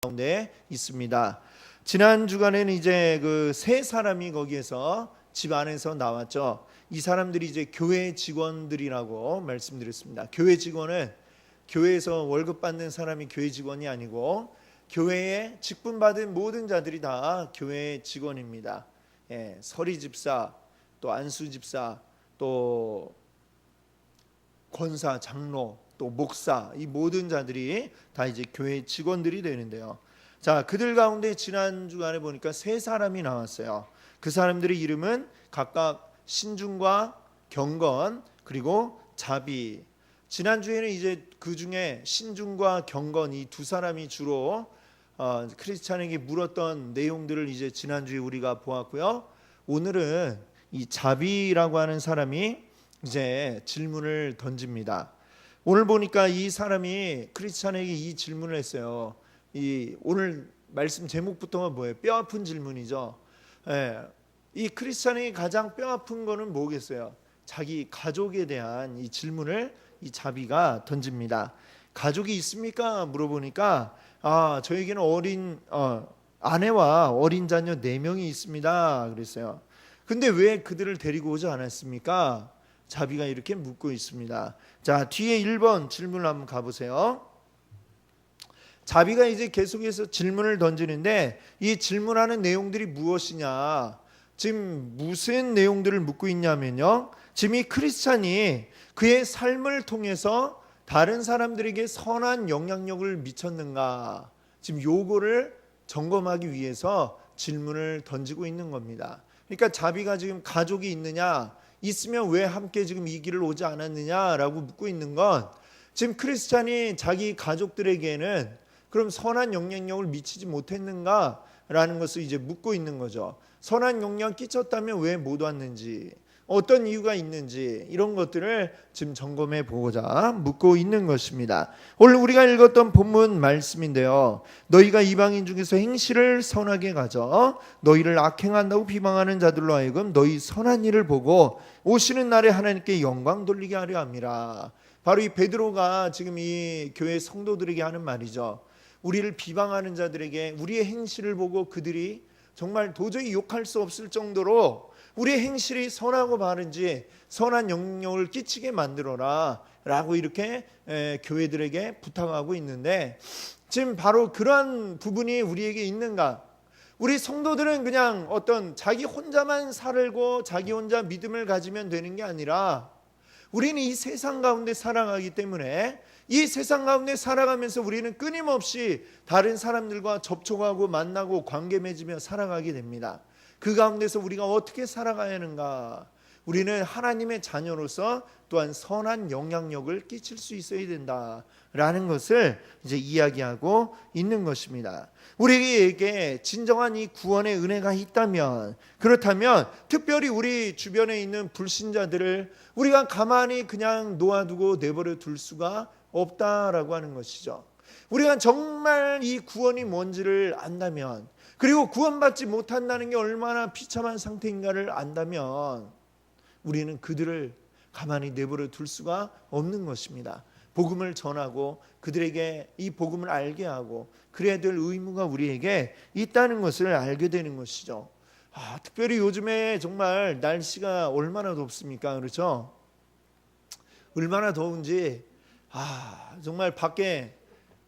가운데 있습니다. 지난 주간에는 이제 그 세 사람이 거기에서 집 안에서 나왔죠. 이 사람들이 이제 교회 직원들이라고 말씀드렸습니다. 교회 직원은 교회에서 월급 받는 사람이 교회 직원이 아니고 교회에 직분 받은 모든 자들이 다 교회 직원입니다. 서리 집사, 또 안수 집사, 또 권사, 장로, 또 목사, 이 모든 자들이 다 이제 교회 직원들이 되는데요. 자, 그들 가운데 지난 주간에 보니까 세 사람이 나왔어요. 그 사람들의 이름은 각각 신중과 경건 그리고 자비. 지난주에는 이제 그 중에 신중과 경건 이 두 사람이 주로 크리스찬에게 물었던 내용들을 이제 지난주에 우리가 보았고요. 오늘은 이 자비라고 하는 사람이 이제 질문을 던집니다. 오늘 보니까 이 사람이 크리스찬에게 이 질문을 했어요. 이 오늘 말씀 제목부터가 뭐예요? 뼈 아픈 질문이죠. 이 크리스찬에게 가장 뼈 아픈 거는 뭐겠어요? 자기 가족에 대한 이 질문을 이 자비가 던집니다. 가족이 있습니까? 물어보니까 저에게는 어린 아내와 어린 자녀 4명이 있습니다. 그랬어요. 근데 왜 그들을 데리고 오지 않았습니까? 자비가 이렇게 묻고 있습니다. 자, 뒤에 1번 질문을 한번 가보세요. 자비가 이제 계속해서 질문을 던지는데 이 질문하는 내용들이 무엇이냐? 지금 무슨 내용들을 묻고 있냐면요. 지금 이 크리스찬이 그의 삶을 통해서 다른 사람들에게 선한 영향력을 미쳤는가? 지금 요거를 점검하기 위해서 질문을 던지고 있는 겁니다. 그러니까 자비가 지금 가족이 있느냐? 있으면 왜 함께 지금 이 길을 오지 않았느냐라고 묻고 있는 건 지금 크리스찬이 자기 가족들에게는 그럼 선한 영향력을 미치지 못했는가라는 것을 이제 묻고 있는 거죠. 선한 영향 끼쳤다면 왜 못 왔는지, 어떤 이유가 있는지 이런 것들을 지금 점검해 보고자 묻고 있는 것입니다. 오늘 우리가 읽었던 본문 말씀인데요. 너희가 이방인 중에서 행실을 선하게 가져 너희를 악행한다고 비방하는 자들로 하여금 너희 선한 일을 보고 오시는 날에 하나님께 영광 돌리게 하려 함이라. 바로 이 베드로가 지금 이 교회 성도들에게 하는 말이죠. 우리를 비방하는 자들에게 우리의 행실을 보고 그들이 정말 도저히 욕할 수 없을 정도로 우리의 행실이 선하고 바른지 선한 영향력을 끼치게 만들어라 라고 이렇게 교회들에게 부탁하고 있는데 지금 바로 그러한 부분이 우리에게 있는가? 우리 성도들은 그냥 어떤 자기 혼자만 살고 자기 혼자 믿음을 가지면 되는 게 아니라 우리는 이 세상 가운데 살아가기 때문에 이 세상 가운데 살아가면서 우리는 끊임없이 다른 사람들과 접촉하고 만나고 관계 맺으며 살아가게 됩니다. 그 가운데서 우리가 어떻게 살아가야 하는가? 우리는 하나님의 자녀로서 또한 선한 영향력을 끼칠 수 있어야 된다라는 것을 이제 이야기하고 있는 것입니다. 우리에게 진정한 이 구원의 은혜가 있다면, 그렇다면 특별히 우리 주변에 있는 불신자들을 우리가 가만히 그냥 놓아두고 내버려 둘 수가 없다라고 하는 것이죠. 우리가 정말 이 구원이 뭔지를 안다면, 그리고 구원받지 못한다는 게 얼마나 비참한 상태인가를 안다면 우리는 그들을 가만히 내버려 둘 수가 없는 것입니다. 복음을 전하고 그들에게 이 복음을 알게 하고 그래야 될 의무가 우리에게 있다는 것을 알게 되는 것이죠. 특별히 요즘에 정말 날씨가 얼마나 덥습니까? 그렇죠? 얼마나 더운지 정말 밖에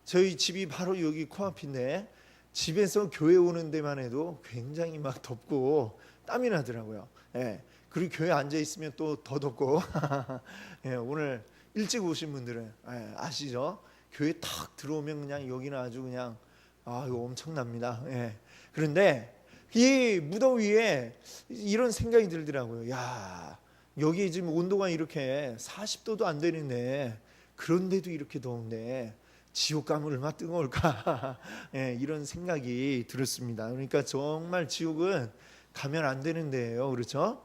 저희 집이 바로 여기 코앞인데 집에서 교회 오는 데만 해도 굉장히 막 덥고 땀이 나더라고요. 그리고 교회 앉아 있으면 또 더 덥고 오늘 일찍 오신 분들은 아시죠? 교회 탁 들어오면 그냥 여기는 아주 그냥 이거 엄청납니다. 그런데 이 무더위에 이런 생각이 들더라고요. 야, 여기 지금 온도가 이렇게 40도도 안 되는데 그런데도 이렇게 더운데 지옥 가면 얼마나 뜨거울까 이런 생각이 들었습니다. 그러니까 정말 지옥은 가면 안 되는 데예요. 그렇죠?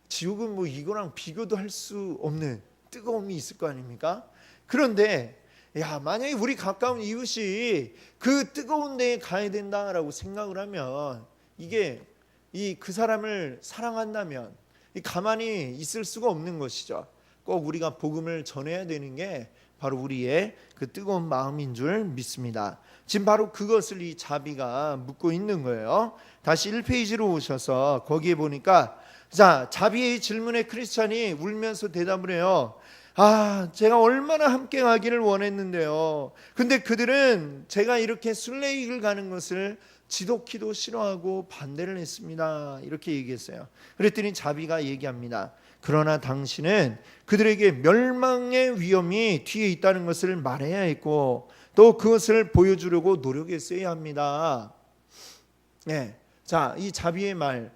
지옥은 뭐 이거랑 비교도 할 수 없는 뜨거움이 있을 거 아닙니까? 그런데 만약에 우리 가까운 이웃이 그 뜨거운 데에 가야 된다라고 생각을 하면 이게 그 사람을 사랑한다면 가만히 있을 수가 없는 것이죠. 꼭 우리가 복음을 전해야 되는 게 바로 우리의 그 뜨거운 마음인 줄 믿습니다. 지금 바로 그것을 이 자비가 묻고 있는 거예요. 다시 1페이지로 오셔서 거기에 보니까 자, 자비의 질문에 크리스찬이 울면서 대답을 해요. 제가 얼마나 함께 가기를 원했는데요. 근데 그들은 제가 이렇게 순례익을 가는 것을 지독히도 싫어하고 반대를 했습니다. 이렇게 얘기했어요. 그랬더니 자비가 얘기합니다. 그러나 당신은 그들에게 멸망의 위험이 뒤에 있다는 것을 말해야 했고 또 그것을 보여주려고 노력했어야 합니다. 네. 자, 이 자비의 말,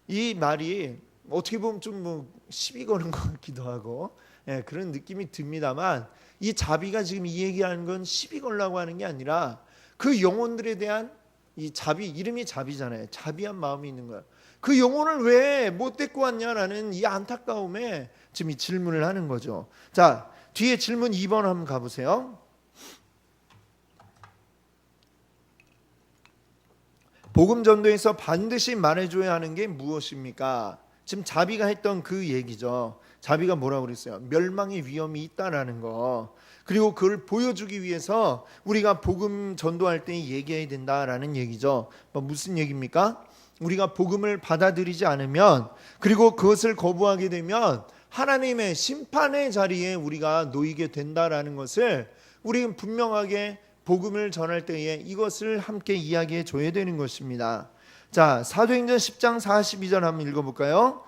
이 말이 어떻게 보면 좀 시비 거는 것 같기도 하고 그런 느낌이 듭니다만 이 자비가 지금 이 얘기하는 건 시비 걸라고 하는 게 아니라 그 영혼들에 대한 이 자비, 이름이 자비잖아요. 자비한 마음이 있는 거예요. 그 영혼을 왜 못 데리고 왔냐라는 이 안타까움에 지금 이 질문을 하는 거죠. 자, 뒤에 질문 2번 한번 가보세요. 복음 전도에서 반드시 말해줘야 하는 게 무엇입니까? 지금 자비가 했던 그 얘기죠. 자비가 뭐라고 그랬어요? 멸망의 위험이 있다라는 거. 그리고 그걸 보여주기 위해서 우리가 복음 전도할 때 얘기해야 된다라는 얘기죠. 무슨 얘기입니까? 우리가 복음을 받아들이지 않으면 그리고 그것을 거부하게 되면 하나님의 심판의 자리에 우리가 놓이게 된다라는 것을 우리는 분명하게 복음을 전할 때에 이것을 함께 이야기해 줘야 되는 것입니다. 자, 사도행전 10장 42절 한번 읽어볼까요?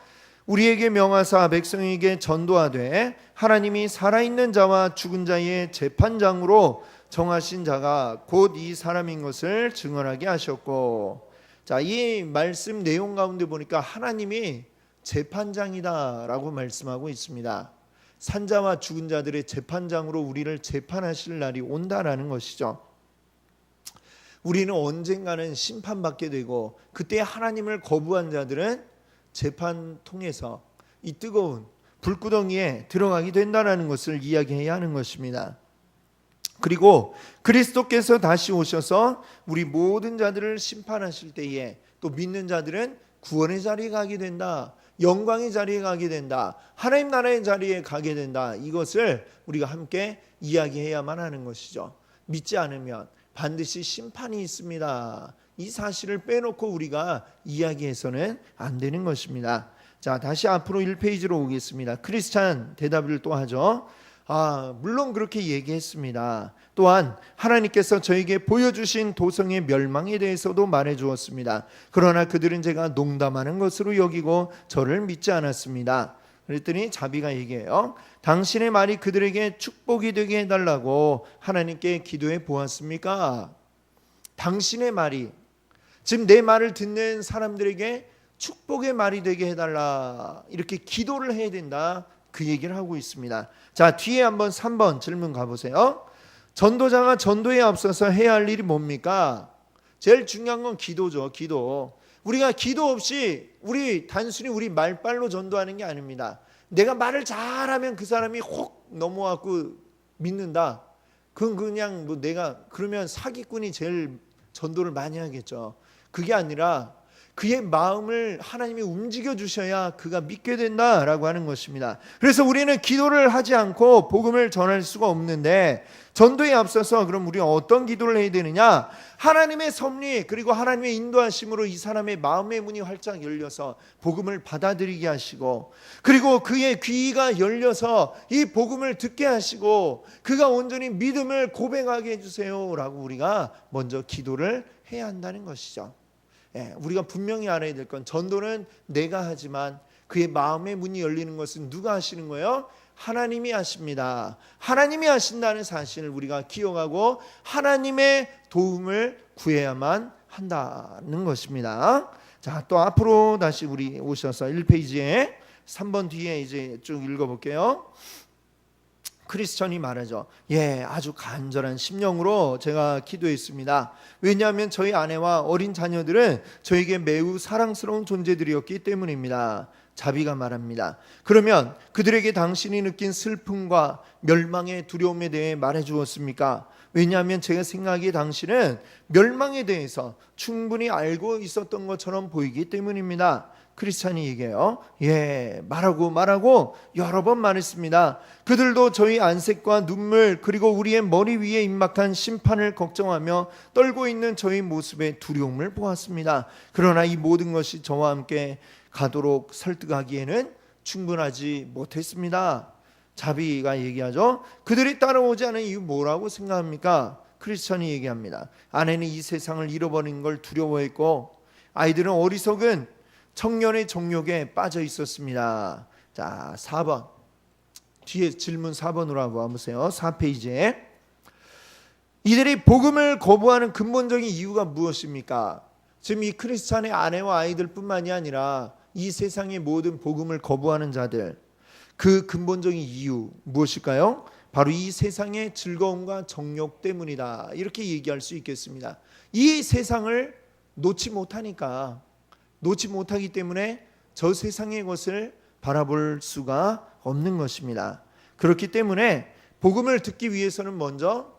우리에게 명하사 백성에게 전도하되 하나님이 살아있는 자와 죽은 자의 재판장으로 정하신 자가 곧 이 사람인 것을 증언하게 하셨고, 자, 이 말씀 내용 가운데 보니까 하나님이 재판장이다라고 말씀하고 있습니다. 산자와 죽은 자들의 재판장으로 우리를 재판하실 날이 온다라는 것이죠. 우리는 언젠가는 심판받게 되고 그때 하나님을 거부한 자들은 재판 통해서 이 뜨거운 불구덩이에 들어가게 된다는 것을 이야기해야 하는 것입니다. 그리고 그리스도께서 다시 오셔서 우리 모든 자들을 심판하실 때에 또 믿는 자들은 구원의 자리에 가게 된다, 영광의 자리에 가게 된다, 하나님 나라의 자리에 가게 된다. 이것을 우리가 함께 이야기해야만 하는 것이죠. 믿지 않으면 반드시 심판이 있습니다. 이 사실을 빼놓고 우리가 이야기해서는 안 되는 것입니다. 자, 다시 앞으로 1페이지로 오겠습니다. 크리스찬 대답을 또 하죠. 물론 그렇게 얘기했습니다. 또한 하나님께서 저에게 보여주신 도성의 멸망에 대해서도 말해 주었습니다. 그러나 그들은 제가 농담하는 것으로 여기고 저를 믿지 않았습니다. 그랬더니 자비가 얘기해요. 당신의 말이 그들에게 축복이 되게 해달라고 하나님께 기도해 보았습니까? 당신의 말이 지금 내 말을 듣는 사람들에게 축복의 말이 되게 해달라, 이렇게 기도를 해야 된다, 그 얘기를 하고 있습니다. 자, 뒤에 한번 3번 질문 가보세요. 전도자가 전도에 앞서서 해야 할 일이 뭡니까? 제일 중요한 건 기도죠. 기도. 우리가 기도 없이 단순히 우리 말빨로 전도하는 게 아닙니다. 내가 말을 잘하면 그 사람이 혹 넘어와고 믿는다. 그건 그냥 내가 그러면 사기꾼이 제일 전도를 많이 하겠죠. 그게 아니라 그의 마음을 하나님이 움직여 주셔야 그가 믿게 된다라고 하는 것입니다. 그래서 우리는 기도를 하지 않고 복음을 전할 수가 없는데, 전도에 앞서서 그럼 우리가 어떤 기도를 해야 되느냐? 하나님의 섭리 그리고 하나님의 인도하심으로 이 사람의 마음의 문이 활짝 열려서 복음을 받아들이게 하시고, 그리고 그의 귀가 열려서 이 복음을 듣게 하시고 그가 온전히 믿음을 고백하게 해주세요 라고 우리가 먼저 기도를 해야 한다는 것이죠. 우리가 분명히 알아야 될 건, 전도는 내가 하지만 그의 마음의 문이 열리는 것은 누가 하시는 거예요? 하나님이 하십니다. 하나님이 하신다는 사실을 우리가 기억하고 하나님의 도움을 구해야만 한다는 것입니다. 자, 또 앞으로 다시 우리 오셔서 1페이지에 3번 뒤에 이제 쭉 읽어볼게요. 크리스천이 말하죠. 아주 간절한 심령으로 제가 기도했습니다. 왜냐하면 저희 아내와 어린 자녀들은 저에게 매우 사랑스러운 존재들이었기 때문입니다. 자비가 말합니다. 그러면 그들에게 당신이 느낀 슬픔과 멸망의 두려움에 대해 말해 주었습니까? 왜냐하면 제가 생각하기에 당신은 멸망에 대해서 충분히 알고 있었던 것처럼 보이기 때문입니다. 크리스찬이 얘기해요. 말하고 여러 번 말했습니다. 그들도 저희 안색과 눈물 그리고 우리의 머리 위에 임박한 심판을 걱정하며 떨고 있는 저희 모습에 두려움을 보았습니다. 그러나 이 모든 것이 저와 함께 가도록 설득하기에는 충분하지 못했습니다. 자비가 얘기하죠. 그들이 따라오지 않은 이유 뭐라고 생각합니까? 크리스천이 얘기합니다. 아내는 이 세상을 잃어버린 걸 두려워했고 아이들은 어리석은 청년의 정욕에 빠져 있었습니다. 자, 4번 뒤에 질문 4번으로 한번 보세요. 4페이지에 이들이 복음을 거부하는 근본적인 이유가 무엇입니까? 지금 이 크리스찬의 아내와 아이들뿐만이 아니라 이 세상의 모든 복음을 거부하는 자들, 그 근본적인 이유 무엇일까요? 바로 이 세상의 즐거움과 정욕 때문이다. 이렇게 얘기할 수 있겠습니다. 이 세상을 놓지 못하기 때문에 저 세상의 것을 바라볼 수가 없는 것입니다. 그렇기 때문에 복음을 듣기 위해서는 먼저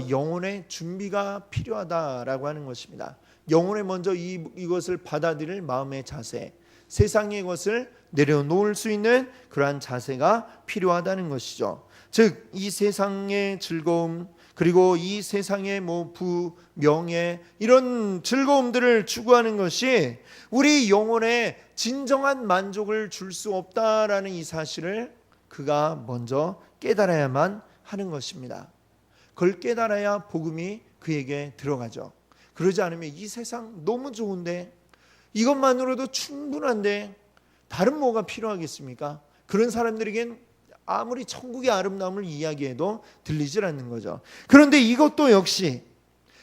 영혼의 준비가 필요하다라고 하는 것입니다. 영혼에 먼저 이것을 받아들일 마음의 자세, 세상의 것을 내려놓을 수 있는 그러한 자세가 필요하다는 것이죠. 즉 이 세상의 즐거움 그리고 이 세상의 부, 명예 이런 즐거움들을 추구하는 것이 우리 영혼에 진정한 만족을 줄 수 없다라는 이 사실을 그가 먼저 깨달아야만 하는 것입니다. 그걸 깨달아야 복음이 그에게 들어가죠. 그러지 않으면 이 세상 너무 좋은데 이것만으로도 충분한데 다른 뭐가 필요하겠습니까? 그런 사람들에겐 아무리 천국의 아름다움을 이야기해도 들리질 않는 거죠. 그런데 이것도 역시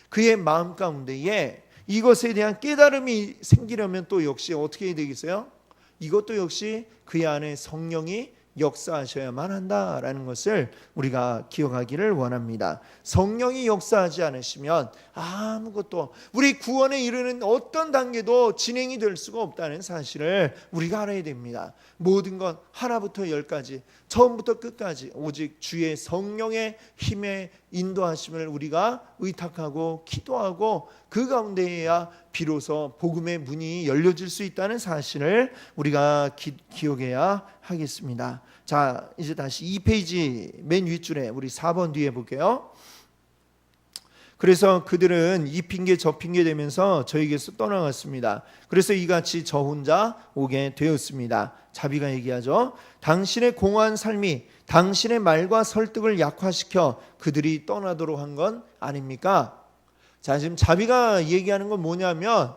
그의 마음 가운데에 이것에 대한 깨달음이 생기려면 또 역시 어떻게 해야 되겠어요? 이것도 역시 그의 안에 성령이 역사하셔야만 한다라는 것을 우리가 기억하기를 원합니다. 성령이 역사하지 않으시면 아무것도 우리 구원에 이르는 어떤 단계도 진행이 될 수가 없다는 사실을 우리가 알아야 됩니다. 모든 것 하나부터 열까지 처음부터 끝까지 오직 주의 성령의 힘에 인도하심을 우리가 의탁하고 기도하고 그 가운데에야 비로소 복음의 문이 열려질 수 있다는 사실을 우리가 기억해야 하겠습니다. 자, 이제 다시 2페이지 맨 윗줄에 우리 4번 뒤에 볼게요. 그래서 그들은 이 핑계 저 핑계 대면서 저에게서 떠나갔습니다. 그래서 이같이 저 혼자 오게 되었습니다. 자비가 얘기하죠. 당신의 공허한 삶이 당신의 말과 설득을 약화시켜 그들이 떠나도록 한 건 아닙니까? 자, 지금 자비가 얘기하는 건 뭐냐면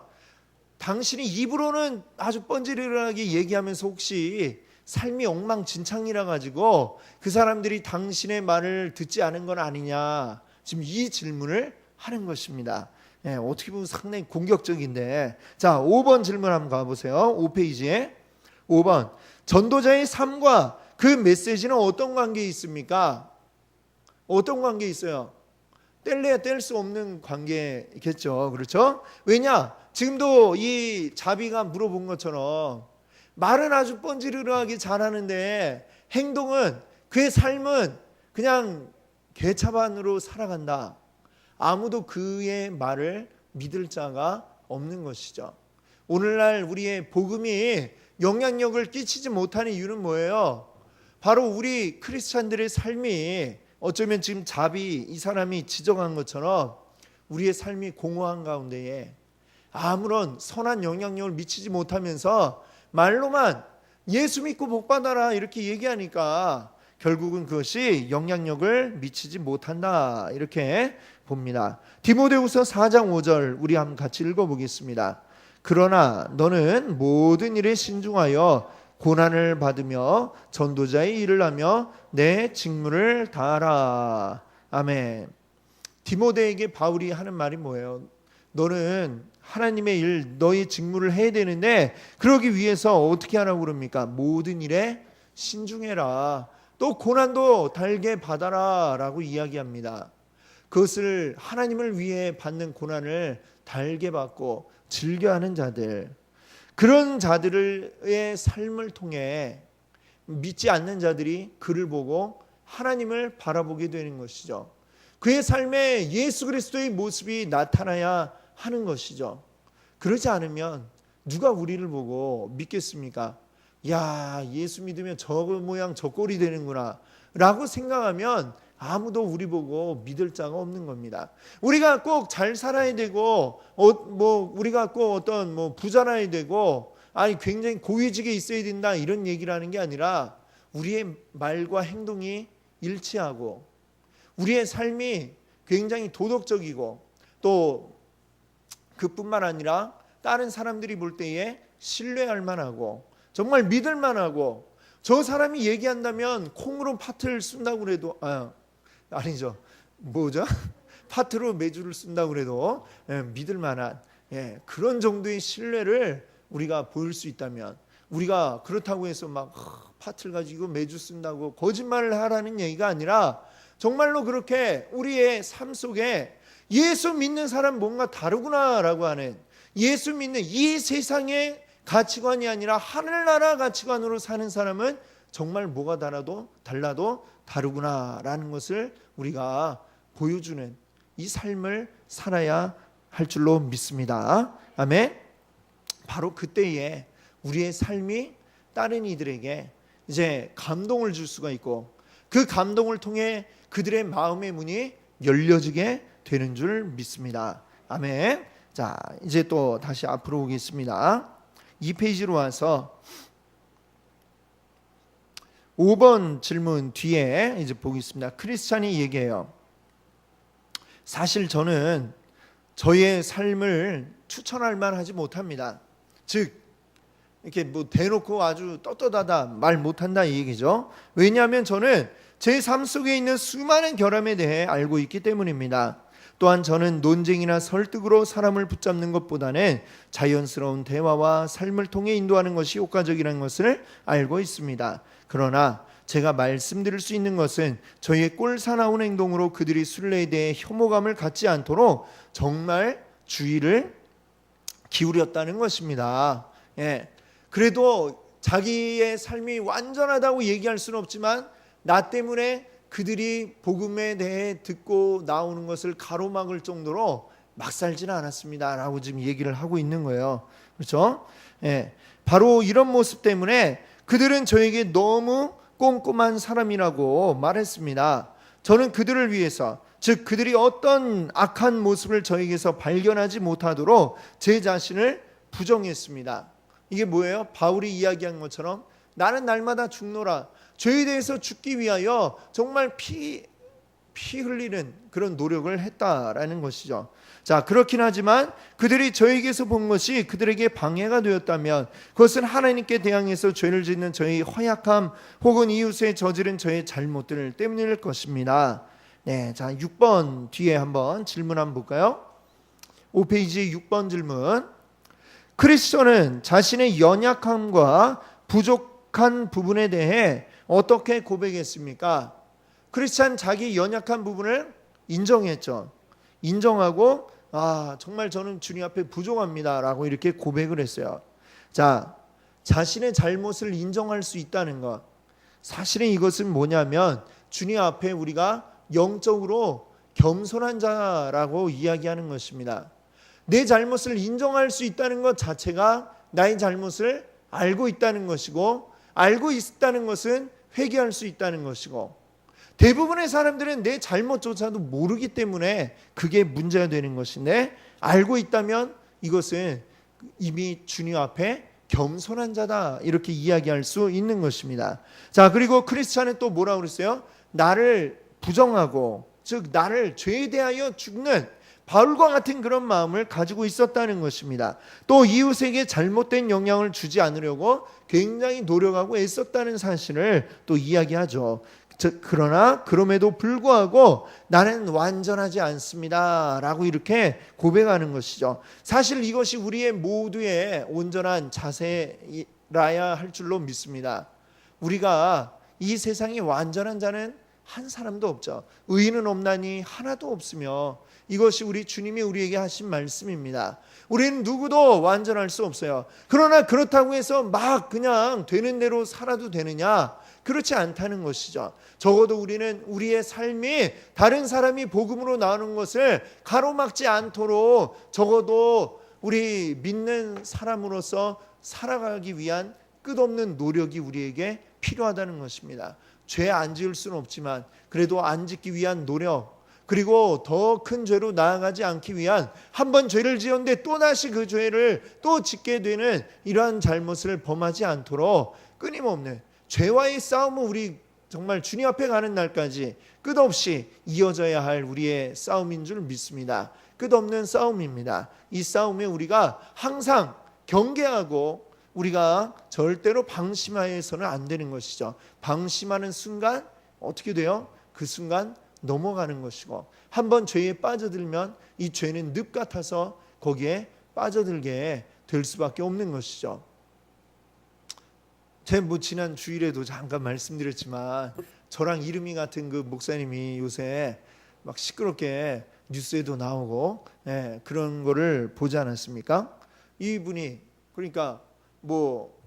당신이 입으로는 아주 뻔질하게 얘기하면서 혹시 삶이 엉망진창이라 가지고 그 사람들이 당신의 말을 듣지 않은 건 아니냐, 지금 이 질문을 하는 것입니다. 어떻게 보면 상당히 공격적인데, 자 5번 질문 한번 가보세요. 5페이지에 5번 전도자의 삶과 그 메시지는 어떤 관계에 있습니까? 어떤 관계에 있어요? 뗄래야 뗄 수 없는 관계겠죠. 그렇죠? 왜냐? 지금도 이 자비가 물어본 것처럼 말은 아주 뻔지르르하게 잘하는데 행동은, 그의 삶은 그냥 개차반으로 살아간다. 아무도 그의 말을 믿을 자가 없는 것이죠. 오늘날 우리의 복음이 영향력을 끼치지 못하는 이유는 뭐예요? 바로 우리 크리스찬들의 삶이 어쩌면 지금 자비 이 사람이 지적한 것처럼 우리의 삶이 공허한 가운데에 아무런 선한 영향력을 미치지 못하면서 말로만 예수 믿고 복 받아라 이렇게 얘기하니까 결국은 그것이 영향력을 미치지 못한다 이렇게 봅니다. 디모데후서 4장 5절 우리 한번 같이 읽어보겠습니다. 그러나 너는 모든 일에 신중하여 고난을 받으며 전도자의 일을 하며 내 직무를 다하라. 아멘. 디모데에게 바울이 하는 말이 뭐예요? 너는 하나님의 일, 너의 직무를 해야 되는데 그러기 위해서 어떻게 하라고 그럽니까? 모든 일에 신중해라. 또 고난도 달게 받아라 라고 이야기합니다. 그것을 하나님을 위해 받는 고난을 달게 받고 즐겨하는 자들, 그런 자들의 삶을 통해 믿지 않는 자들이 그를 보고 하나님을 바라보게 되는 것이죠. 그의 삶에 예수 그리스도의 모습이 나타나야 하는 것이죠. 그러지 않으면 누가 우리를 보고 믿겠습니까? 야, 예수 믿으면 저 모양 저 꼴이 되는구나 라고 생각하면 아무도 우리 보고 믿을 자가 없는 겁니다. 우리가 꼭 잘 살아야 되고 우리가 꼭 어떤 부자라야 되고 아니 굉장히 고위직에 있어야 된다 이런 얘기를 하는 게 아니라 우리의 말과 행동이 일치하고 우리의 삶이 굉장히 도덕적이고 또 그뿐만 아니라 다른 사람들이 볼 때에 신뢰할 만하고 정말 믿을 만하고 저 사람이 얘기한다면 콩으로 팥을 쓴다고 그래도 아니죠. 뭐죠? 팥으로 메주를 쓴다고 그래도 믿을 만한 그런 정도의 신뢰를 우리가 보일 수 있다면 우리가 그렇다고 해서 막 팥을 가지고 메주 쓴다고 거짓말을 하라는 얘기가 아니라 정말로 그렇게 우리의 삶 속에 예수 믿는 사람 뭔가 다르구나라고 하는 예수 믿는 이 세상의 가치관이 아니라 하늘나라 가치관으로 사는 사람은 정말 뭐가 달라도 다르구나라는 것을 우리가 보여주는 이 삶을 살아야 할 줄로 믿습니다. 아멘. 바로 그때에 우리의 삶이 다른 이들에게 이제 감동을 줄 수가 있고 그 감동을 통해 그들의 마음의 문이 열려지게 되는 줄 믿습니다. 아멘. 자, 이제 또 다시 앞으로 오겠습니다. 2페이지로 와서 5번 질문 뒤에 이제 보겠습니다. 크리스찬이 얘기해요. 사실 저는 저의 삶을 추천할 만하지 못합니다. 즉 이렇게 대놓고 아주 떳떳하다 말 못한다 이 얘기죠. 왜냐하면 저는 제 삶 속에 있는 수많은 결함에 대해 알고 있기 때문입니다. 또한 저는 논쟁이나 설득으로 사람을 붙잡는 것보다는 자연스러운 대화와 삶을 통해 인도하는 것이 효과적이라는 것을 알고 있습니다. 그러나 제가 말씀드릴 수 있는 것은 저희의 꼴사나운 행동으로 그들이 순례에 대해 혐오감을 갖지 않도록 정말 주의를 기울였다는 것입니다. 그래도 자기의 삶이 완전하다고 얘기할 수는 없지만 나 때문에 그들이 복음에 대해 듣고 나오는 것을 가로막을 정도로 막 살지는 않았습니다 라고 지금 얘기를 하고 있는 거예요. 그렇죠? 바로 이런 모습 때문에 그들은 저에게 너무 꼼꼼한 사람이라고 말했습니다. 저는 그들을 위해서 즉 그들이 어떤 악한 모습을 저에게서 발견하지 못하도록 제 자신을 부정했습니다. 이게 뭐예요? 바울이 이야기한 것처럼 나는 날마다 죽노라. 죄에 대해서 죽기 위하여 정말 피 흘리는 그런 노력을 했다라는 것이죠. 자, 그렇긴 하지만 그들이 저에게서 본 것이 그들에게 방해가 되었다면 그것은 하나님께 대항해서 죄를 짓는 저의 허약함 혹은 이웃에 저지른 저의 잘못들 때문일 것입니다. 네, 자 6번 뒤에 한번 질문 한번 볼까요? 5페이지 6번 질문. 크리스천은 자신의 연약함과 부족한 부분에 대해 어떻게 고백했습니까? 크리스찬 자기 연약한 부분을 인정했죠. 인정하고 정말 저는 주님 앞에 부족합니다 라고 이렇게 고백을 했어요. 자, 자신의 잘못을 인정할 수 있다는 것, 사실은 이것은 뭐냐면 주님 앞에 우리가 영적으로 겸손한 자라고 이야기하는 것입니다. 내 잘못을 인정할 수 있다는 것 자체가 나의 잘못을 알고 있다는 것이고, 알고 있다는 것은 회개할 수 있다는 것이고, 대부분의 사람들은 내 잘못조차도 모르기 때문에 그게 문제가 되는 것인데, 알고 있다면 이것은 이미 주님 앞에 겸손한 자다 이렇게 이야기할 수 있는 것입니다. 자, 그리고 크리스찬은 또 뭐라고 그랬어요? 나를 부정하고, 즉 나를 죄에 대하여 죽는 바울과 같은 그런 마음을 가지고 있었다는 것입니다. 또 이웃에게 잘못된 영향을 주지 않으려고 굉장히 노력하고 애썼다는 사실을 또 이야기하죠. 그러나 그럼에도 불구하고 나는 완전하지 않습니다 라고 이렇게 고백하는 것이죠. 사실 이것이 우리의 모두의 온전한 자세라야 할 줄로 믿습니다. 우리가 이 세상에 완전한 자는 한 사람도 없죠. 의인은 없나니 하나도 없으며, 이것이 우리 주님이 우리에게 하신 말씀입니다. 우리는 누구도 완전할 수 없어요. 그러나 그렇다고 해서 막 그냥 되는 대로 살아도 되느냐? 그렇지 않다는 것이죠. 적어도 우리는 우리의 삶이 다른 사람이 복음으로 나오는 것을 가로막지 않도록 적어도 우리 믿는 사람으로서 살아가기 위한 끝없는 노력이 우리에게 필요하다는 것입니다. 죄 안 지을 수는 없지만 그래도 안 짓기 위한 노력, 그리고 더 큰 죄로 나아가지 않기 위한, 한 번 죄를 지었는데 또다시 그 죄를 또 짓게 되는 이러한 잘못을 범하지 않도록 끊임없는 죄와의 싸움은 우리 정말 주님 앞에 가는 날까지 끝없이 이어져야 할 우리의 싸움인 줄 믿습니다. 끝없는 싸움입니다. 이 싸움에 우리가 항상 경계하고 우리가 절대로 방심하여서는 안 되는 것이죠. 방심하는 순간 어떻게 돼요? 그 순간 넘어가는 것이고, 한번 죄에 빠져들면 이 죄는 늪 같아서 거기에 빠져들게 될 수밖에 없는 것이죠. 제가 지난 주일에도 잠깐 말씀드렸지만 저랑 이름이 같은 그 목사님이 요새 막 시끄럽게 뉴스에도 나오고 그런 거를 보지 않았습니까? 이분이 그러니까 뭐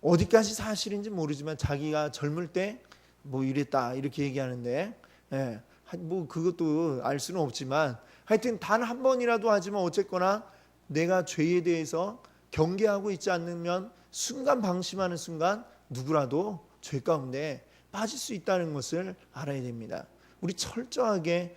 어디까지 사실인지 모르지만 자기가 젊을 때 뭐 이랬다 이렇게 얘기하는데 뭐 그것도 알 수는 없지만 하여튼 단 한 번이라도 하지만 어쨌거나 내가 죄에 대해서 경계하고 있지 않으면 순간 방심하는 순간 누구라도 죄 가운데 빠질 수 있다는 것을 알아야 됩니다. 우리 철저하게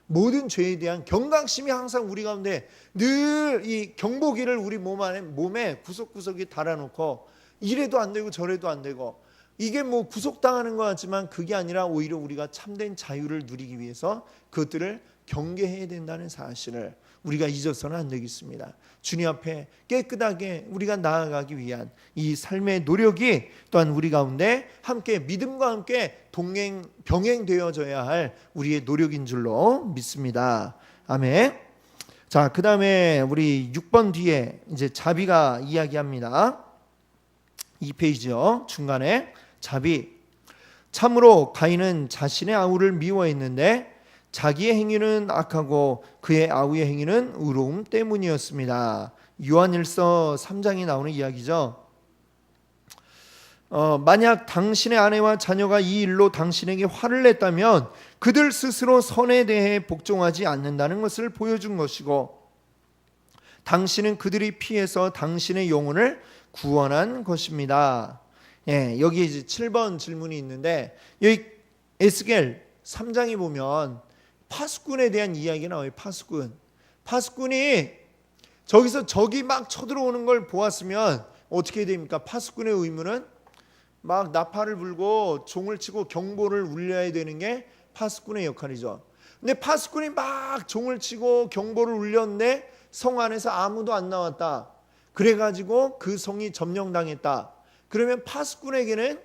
모든 죄에 대한 경각심이 항상 우리 가운데 늘 이 경보기를 우리 몸에 구석구석에 달아놓고 이래도 안 되고 저래도 안 되고, 이게 뭐 구속당하는 것 같지만 그게 아니라 오히려 우리가 참된 자유를 누리기 위해서 그것들을 경계해야 된다는 사실을 우리가 잊어서는 안 되겠습니다. 주님 앞에 깨끗하게 우리가 나아가기 위한 이 삶의 노력이 또한 우리 가운데 함께 믿음과 함께 병행되어져야 할 우리의 노력인 줄로 믿습니다. 아멘. 자, 그 다음에 우리 6번 뒤에 이제 자비가 이야기합니다. 2페이지요. 중간에 자비. 참으로 가인은 자신의 아우를 미워했는데 자기의 행위는 악하고 그의 아우의 행위는 의로움 때문이었습니다. 요한일서 3장에 나오는 이야기죠. 만약 당신의 아내와 자녀가 이 일로 당신에게 화를 냈다면 그들 스스로 선에 대해 복종하지 않는다는 것을 보여준 것이고, 당신은 그들이 피해서 당신의 영혼을 구원한 것입니다. 여기 이제 7번 질문이 있는데, 여기 에스겔 3장에 보면 파수꾼에 대한 이야기가 나와요. 파수꾼이 저기서 적이 막 쳐들어오는 걸 보았으면 어떻게 됩니까? 파수꾼의 의무는 막 나팔을 불고 종을 치고 경보를 울려야 되는 게 파수꾼의 역할이죠. 근데 파수꾼이 막 종을 치고 경보를 울렸는데 성 안에서 아무도 안 나왔다. 그래가지고 그 성이 점령당했다. 그러면 파수꾼에게는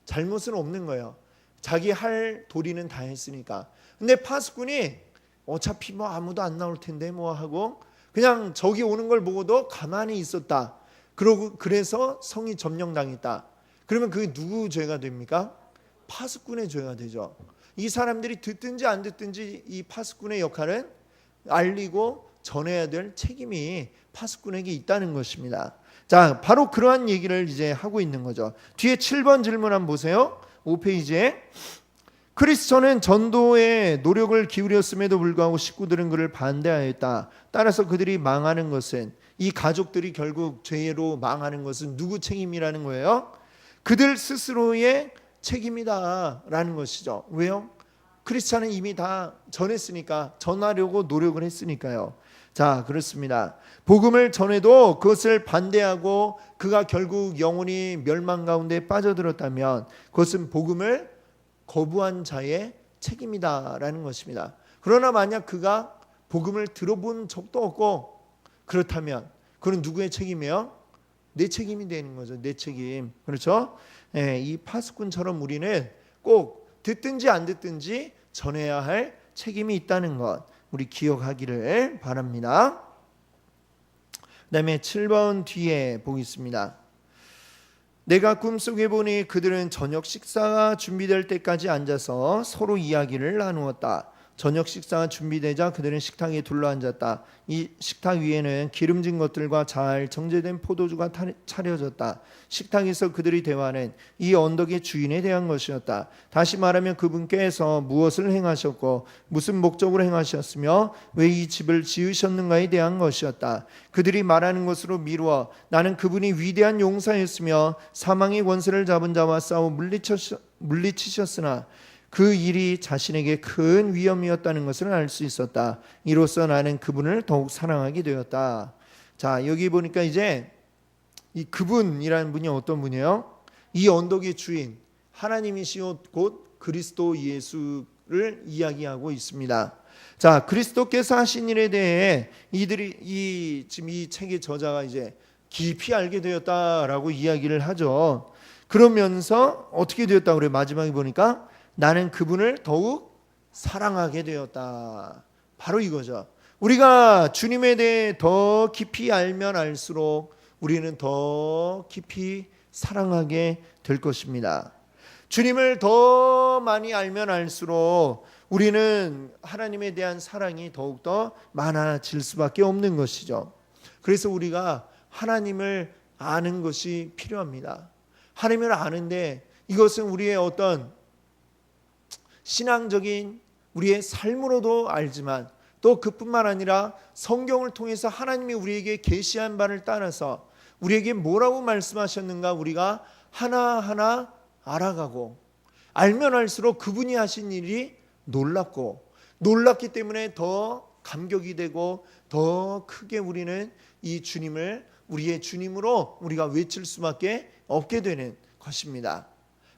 잘못은 없는 거예요. 자기 할 도리는 다 했으니까. 근데 파수꾼이 어차피 뭐 아무도 안 나올 텐데 뭐 하고 그냥 적이 오는 걸 보고도 가만히 있었다. 그래서 성이 점령당했다. 그러면 그게 누구 죄가 됩니까? 파수꾼의 죄가 되죠. 이 사람들이 듣든지 안 듣든지 이 파수꾼의 역할은 알리고 전해야 될 책임이 파수꾼에게 있다는 것입니다. 자, 바로 그러한 얘기를 이제 하고 있는 거죠. 뒤에 7번 질문 한번 보세요. 5페이지에 크리스천은 전도에 노력을 기울였음에도 불구하고 식구들은 그를 반대하였다. 따라서 그들이 망하는 것은, 이 가족들이 결국 죄로 망하는 것은 누구 책임이라는 거예요? 그들 스스로의 책임이다라는 것이죠. 왜요? 크리스찬은 이미 다 전했으니까, 전하려고 노력을 했으니까요. 자, 그렇습니다. 복음을 전해도 그것을 반대하고 그가 결국 영혼이 멸망 가운데 빠져들었다면 그것은 복음을 거부한 자의 책임이다라는 것입니다. 그러나 만약 그가 복음을 들어본 적도 없고 그렇다면 그건 누구의 책임이에요? 내 책임이 되는 거죠. 내 책임. 그렇죠? 이 파수꾼처럼 우리는 꼭 듣든지 안 듣든지 전해야 할 책임이 있다는 것 우리 기억하기를 바랍니다. 그 다음에 7번 뒤에 보겠습니다. 내가 꿈속에 보니 그들은 저녁 식사가 준비될 때까지 앉아서 서로 이야기를 나누었다. 저녁 식사가 준비되자 그들은 식탁에 둘러앉았다. 이 식탁 위에는 기름진 것들과 잘 정제된 포도주가 차려졌다. 식탁에서 그들의 대화는 이 언덕의 주인에 대한 것이었다. 다시 말하면 그분께서 무엇을 행하셨고 무슨 목적으로 행하셨으며 왜 이 집을 지으셨는가에 대한 것이었다. 그들이 말하는 것으로 미루어 나는 그분이 위대한 용사였으며 사망의 권세를 잡은 자와 싸워 물리치셨으나 그 일이 자신에게 큰 위험이었다는 것을 알 수 있었다. 이로써 나는 그분을 더욱 사랑하게 되었다. 자, 여기 보니까 이제 이 그분이라는 분이 어떤 분이에요? 이 언덕의 주인 하나님이시오 곧 그리스도 예수를 이야기하고 있습니다. 자, 그리스도께서 하신 일에 대해 이들이 지금 이 책의 저자가 이제 깊이 알게 되었다라고 이야기를 하죠. 그러면서 어떻게 되었다고 그래요? 마지막에 보니까 나는 그분을 더욱 사랑하게 되었다. 바로 이거죠. 우리가 주님에 대해 더 깊이 알면 알수록 우리는 더 깊이 사랑하게 될 것입니다. 주님을 더 많이 알면 알수록 우리는 하나님에 대한 사랑이 더욱더 많아질 수밖에 없는 것이죠. 그래서 우리가 하나님을 아는 것이 필요합니다. 하나님을 아는데 이것은 우리의 어떤 신앙적인 우리의 삶으로도 알지만 또 그뿐만 아니라 성경을 통해서 하나님이 우리에게 계시한 바를 따라서 우리에게 뭐라고 말씀하셨는가 우리가 하나하나 알아가고 알면 알수록 그분이 하신 일이 놀랍기 때문에 더 감격이 되고 더 크게 우리는 이 주님을 우리의 주님으로 우리가 외칠 수밖에 없게 되는 것입니다.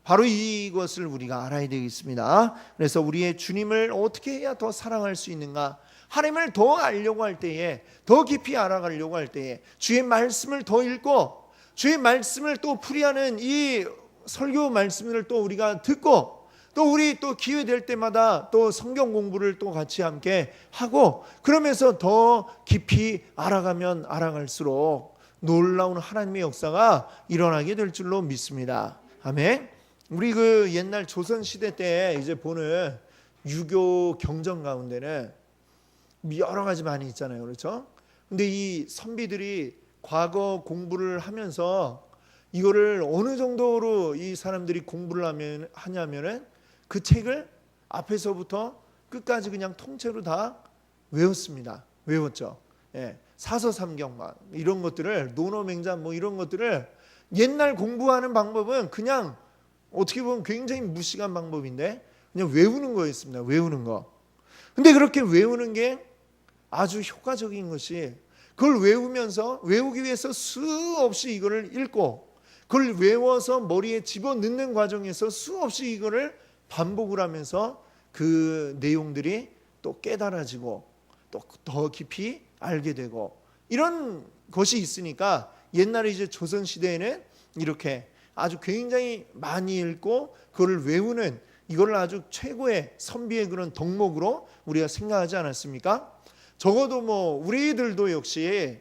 바로 이것을 우리가 알아야 되겠습니다. 그래서 우리의 주님을 어떻게 해야 더 사랑할 수 있는가? 하나님을 더 알려고 할 때에, 더 깊이 알아가려고 할 때에 주의 말씀을 더 읽고 주의 말씀을 또 풀이하는 이 설교 말씀을 또 우리가 듣고 또 우리 또 기회 될 때마다 또 성경 공부를 또 같이 함께 하고 그러면서 더 깊이 알아가면 알아갈수록 놀라운 하나님의 역사가 일어나게 될 줄로 믿습니다. 아멘. 우리 그 옛날 조선 시대 때 이제 보는 유교 경전 가운데는 여러 가지 많이 있잖아요, 그렇죠? 근데 이 선비들이 과거 공부를 하면서 이거를 어느 정도로 이 사람들이 공부를 하냐면은 그 책을 앞에서부터 끝까지 그냥 통째로 다 외웠습니다. 외웠죠. 예, 사서삼경만 이런 것들을 논어맹자 뭐 이런 것들을 옛날 공부하는 방법은 그냥 어떻게 보면 굉장히 무식한 방법인데 그냥 외우는 거였습니다. 외우는 거. 근데 그렇게 외우는 게 아주 효과적인 것이 그걸 외우기 위해서 수없이 이거를 읽고 그걸 외워서 머리에 집어넣는 과정에서 수없이 이거를 반복을 하면서 그 내용들이 또 깨달아지고 또 더 깊이 알게 되고 이런 것이 있으니까 옛날에 이제 조선 시대에는 이렇게 아주 굉장히 많이 읽고 그걸 외우는 이거를 아주 최고의 선비의 그런 덕목으로 우리가 생각하지 않았습니까? 적어도 뭐 우리들도 역시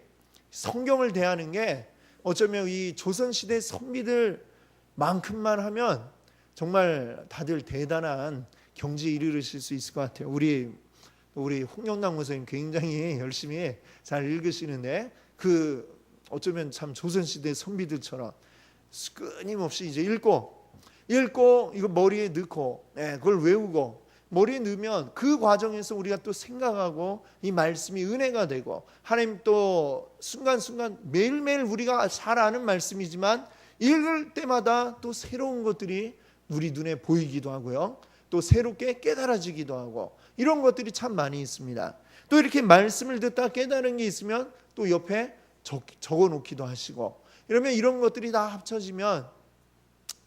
성경을 대하는 게 어쩌면 이 조선시대 선비들만큼만 하면 정말 다들 대단한 경지에 이르르실 수 있을 것 같아요. 우리 홍영남 목사님 굉장히 열심히 잘 읽으시는데 그 어쩌면 참 조선시대 선비들처럼 끊임없이 이제 읽고 이거 머리에 넣고 그걸 외우고 머리에 넣으면 그 과정에서 우리가 또 생각하고 이 말씀이 은혜가 되고 하나님 또 순간순간 매일매일 우리가 잘 아는 말씀이지만 읽을 때마다 또 새로운 것들이 우리 눈에 보이기도 하고요. 또 새롭게 깨달아지기도 하고 이런 것들이 참 많이 있습니다. 또 이렇게 말씀을 듣다 깨달은 게 있으면 또 옆에 적어 놓기도 하시고 이러면 이런 것들이 다 합쳐지면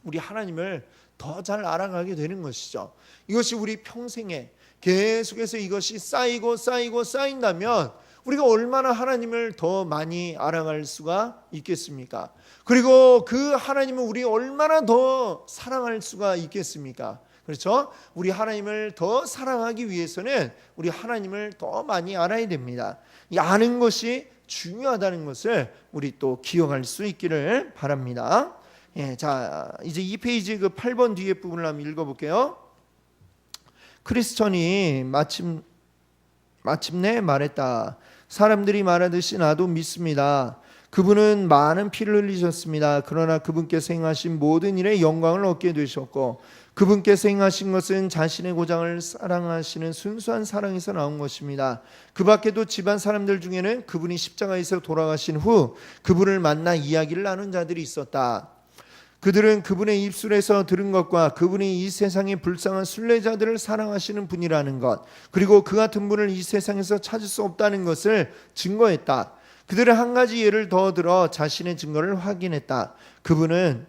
우리 하나님을 더 잘 알아가게 되는 것이죠. 이것이 우리 평생에 계속해서 이것이 쌓인다면 우리가 얼마나 하나님을 더 많이 알아갈 수가 있겠습니까? 그리고 그 하나님을 우리 얼마나 더 사랑할 수가 있겠습니까? 그렇죠? 우리 하나님을 더 사랑하기 위해서는 우리 하나님을 더 많이 알아야 됩니다. 이 아는 것이 중요하다는 것을 우리 또 기억할 수 있기를 바랍니다. 자, 이제 이 페이지 그 8번 뒤에 부분을 한번 읽어볼게요. 크리스천이 마침내 말했다. 사람들이 말하듯이 나도 믿습니다. 그분은 많은 피를 흘리셨습니다. 그러나 그분께서 행하신 모든 일에 영광을 얻게 되셨고 그분께서 행하신 것은 자신의 고장을 사랑하시는 순수한 사랑에서 나온 것입니다. 그 밖에도 집안 사람들 중에는 그분이 십자가에서 돌아가신 후 그분을 만나 이야기를 나눈 자들이 있었다. 그들은 그분의 입술에서 들은 것과 그분이 이 세상의 불쌍한 순례자들을 사랑하시는 분이라는 것, 그리고 그 같은 분을 이 세상에서 찾을 수 없다는 것을 증거했다. 그들은 한 가지 예를 더 들어 자신의 증거를 확인했다. 그분은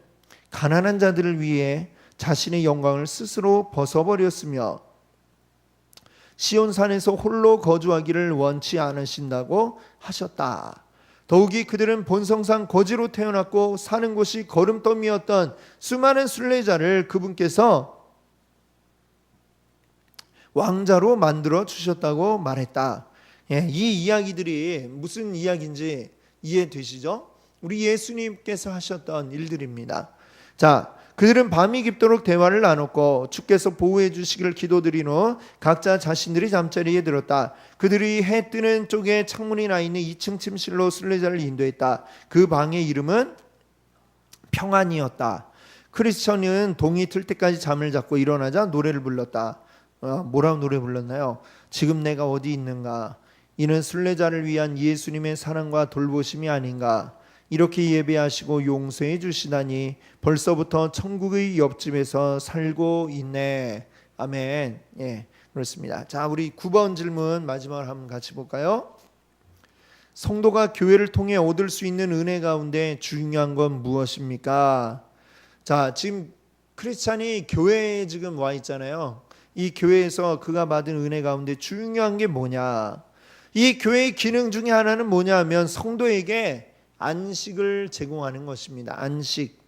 가난한 자들을 위해 자신의 영광을 스스로 벗어버렸으며 시온산에서 홀로 거주하기를 원치 않으신다고 하셨다. 더욱이 그들은 본성상 거지로 태어났고 사는 곳이 거름더미였던 수많은 순례자를 그분께서 왕자로 만들어 주셨다고 말했다. 이 이야기들이 무슨 이야기인지 이해되시죠? 우리 예수님께서 하셨던 일들입니다. 자, 그들은 밤이 깊도록 대화를 나눴고 주께서 보호해 주시기를 기도드린 후 각자 자신들의 잠자리에 들었다. 그들이 해 뜨는 쪽에 창문이 나 있는 2층 침실로 순례자를 인도했다. 그 방의 이름은 평안이었다. 크리스천은 동이 틀 때까지 잠을 잡고 일어나자 노래를 불렀다. 뭐라고 노래 불렀나요? 지금 내가 어디 있는가? 이는 순례자를 위한 예수님의 사랑과 돌보심이 아닌가? 이렇게 예배하시고 용서해 주시다니 벌써부터 천국의 옆집에서 살고 있네. 아멘. 그렇습니다. 자, 우리 9번 질문 마지막으로 한번 같이 볼까요? 성도가 교회를 통해 얻을 수 있는 은혜 가운데 중요한 건 무엇입니까? 자, 지금 크리스찬이 교회에 지금 와 있잖아요. 이 교회에서 그가 받은 은혜 가운데 중요한 게 뭐냐? 이 교회의 기능 중에 하나는 뭐냐 하면 성도에게 안식을 제공하는 것입니다. 안식.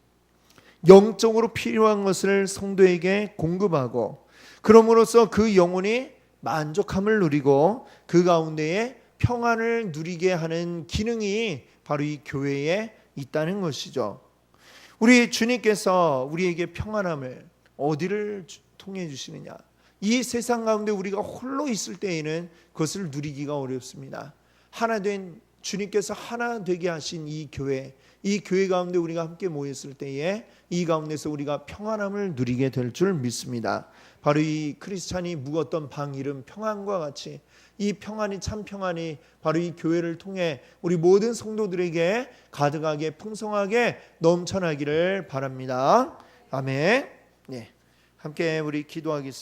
영적으로 필요한 것을 성도에게 공급하고 그럼으로써 그 영혼이 만족함을 누리고 그 가운데에 평안을 누리게 하는 기능이 바로 이 교회에 있다는 것이죠. 우리 주님께서 우리에게 평안함을 어디를 통해 주시느냐? 이 세상 가운데 우리가 홀로 있을 때에는 그것을 누리기가 어렵습니다. 하나된 주님께서 하나 되게 하신 이 교회 가운데 우리가 함께 모였을 때에 이 가운데서 우리가 평안함을 누리게 될 줄 믿습니다. 바로 이 크리스찬이 묵었던 방 이름 평안과 같이 이 평안이 참 평안이 바로 이 교회를 통해 우리 모든 성도들에게 가득하게 풍성하게 넘쳐나기를 바랍니다. 아멘. 함께 우리 기도하겠습니다.